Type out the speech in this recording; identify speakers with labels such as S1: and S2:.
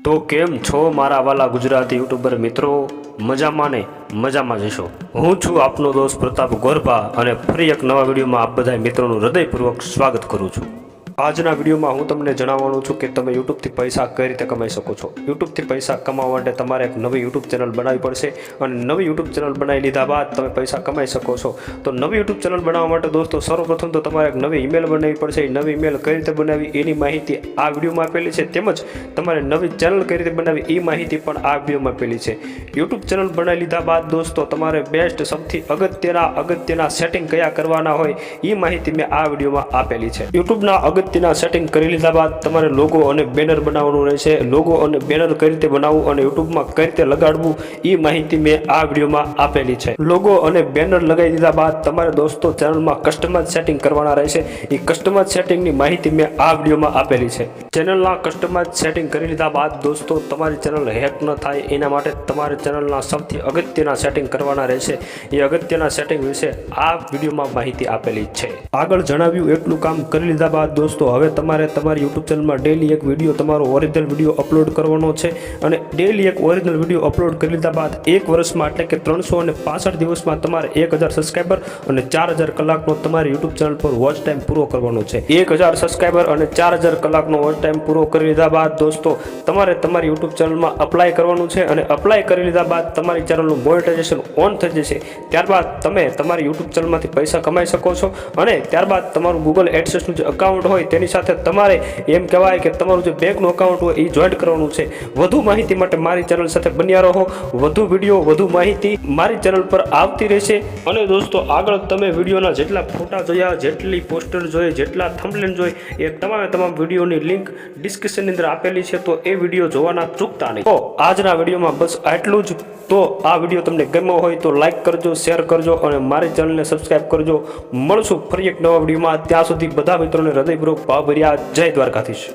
S1: તો કેમ છો મારા વાલા ગુજરાતી યુટ્યુબર મિત્રો? મજામાં ને મજામાં જશો. હું છું આપનો દોસ્ત પ્રતાપ ગોરભા અને ફરી એક નવા વિડીયોમાં આપ બધા મિત્રોનું હૃદયપૂર્વક સ્વાગત કરું છું. આજના વિડીયોમાં હું તમને જણાવવાનું છું કે તમે યુટ્યુબથી પૈસા કઈ રીતે કમાઈ શકો છો. યુટ્યુબથી પૈસા કમાવા માટે તમારે એક નવી યુટ્યુબ ચેનલ બનાવવી પડશે અને નવી યુટ્યુબ ચેનલ બનાવી લીધા બાદ તમે પૈસા કમાઈ શકો છો. તો નવી યુટ્યુબ ચેનલ બનાવવા માટે દોસ્તો સર્વપ્રથમ તો તમારે એક નવી ઈમેલ બનાવવી પડશે. એ નવી ઈમેલ કઈ રીતે બનાવવી એની માહિતી આ વિડીયોમાં આપેલી છે, તેમજ તમારે નવી ચેનલ કઈ રીતે બનાવવી એ માહિતી પણ આ વિડીયોમાં આપેલી છે. યુટ્યુબ ચેનલ બનાવી લીધા બાદ દોસ્તો તમારે બેસ્ટ સૌથી અગત્યના સેટિંગ કયા કરવાના હોય એ માહિતી મેં આ વિડીયોમાં આપેલી છે. યુટ્યુબના અગત્યના સેટિંગ કરી લીધા બાદ તમારે લોગો અને બેનર બનાવવાનું રહેશે. લોગો અને બેનર કઈ રીતે બનાવવું અને યુટ્યુબમાં કઈ રીતે લગાડવું એ માહિતી મેં આ વિડીયોમાં આપેલી છે. લોગો અને બેનર લગાવી દીધા બાદ તમારે દોસ્તો ચેનલમાં કસ્ટમાઇઝ સેટિંગ કરવાના રહેશે. એ કસ્ટમાઇઝ સેટિંગની માહિતી મેં આ વિડીયોમાં આપેલી છે. ચેનલના કસ્ટમાઇઝ સેટિંગ કરી લીધા બાદ દોસ્તો તમારી ચેનલ હેક ન થાય એના માટે તમારે ચેનલના સૌથી અગત્યના સેટિંગ કરવાના રહેશે. એ અગત્યના સેટિંગ વિશે આ વિડીયોમાં માહિતી આપેલી છે. આગળ જણાવ્યું એટલું કામ કરી લીધા બાદ દોસ્તો હવે તમારે તમારી યુટ્યુબ ચેનલમાં ડેલી એક વિડીયો, તમારો ઓરિજિનલ વિડીયો અપલોડ કરવાનો છે. અને ડેલી એક ઓરિજિનલ વિડીયો અપલોડ કરી લીધા બાદ એક વર્ષમાં એટલે કે 365 દિવસમાં તમારે 1000 સબસ્ક્રાઈબર અને 4000 કલાકનો તમારી યુટ્યુબ ચેનલ પર વોચ ટાઈમ પૂરો કરવાનો છે. 1000 સબસ્ક્રાઈબર અને 4000 કલાકનો વોચ ટાઈમ પૂરો કરી લીધા બાદ દોસ્તો તમારે તમારી યુટ્યુબ ચેનલમાં અપ્લાય કરવાનું છે. અને અપ્લાય કરી લીધા બાદ તમારી ચેનલનું મોનેટાઇઝેશન ઓન થઈ જશે. ત્યારબાદ તમે તમારી યુટ્યુબ ચેનલમાંથી પૈસા કમાઈ શકો છો. અને ત્યારબાદ તમારું ગૂગલ એડસેન્સનું જે અકાઉન્ટ હોય તેની સાથે તમારે એમ કહેવાય કે તમારું જે બેંકનું અકાઉન્ટ હોય એ જોઈન્ટ કરવાનું છે. વધુ માહિતી માટે મારી ચેનલ સાથે બન્યા રહો. વધુ વિડીયો, વધુ માહિતી મારી ચેનલ પર આવતી રહેશે. અને દોસ્તો આગળ તમે વિડીયોના જેટલા ફોટા જોયા, જેટલી પોસ્ટર જોઈ, જેટલા થંબનેલ જોઈ, એ તમામ વિડીયોની લિંક ડિસ્ક્રિપ્શનની અંદર આપેલી છે. તો એ વિડીયો જોવાના ચૂકતા નહીં. તો આજના વિડીયોમાં બસ આટલું જ. તો આ વિડીયો તમને ગમ્યો હોય તો લાઈક કરજો, શેર કરજો અને મારી ચેનલને સબસ્ક્રાઈબ કરજો. મળશું ફરી એક નવા વિડીયોમાં. ત્યાં સુધી બધા મિત્રોને હૃદયપૂર્વક ભાવભર્યા જય દ્વારકાધીશ.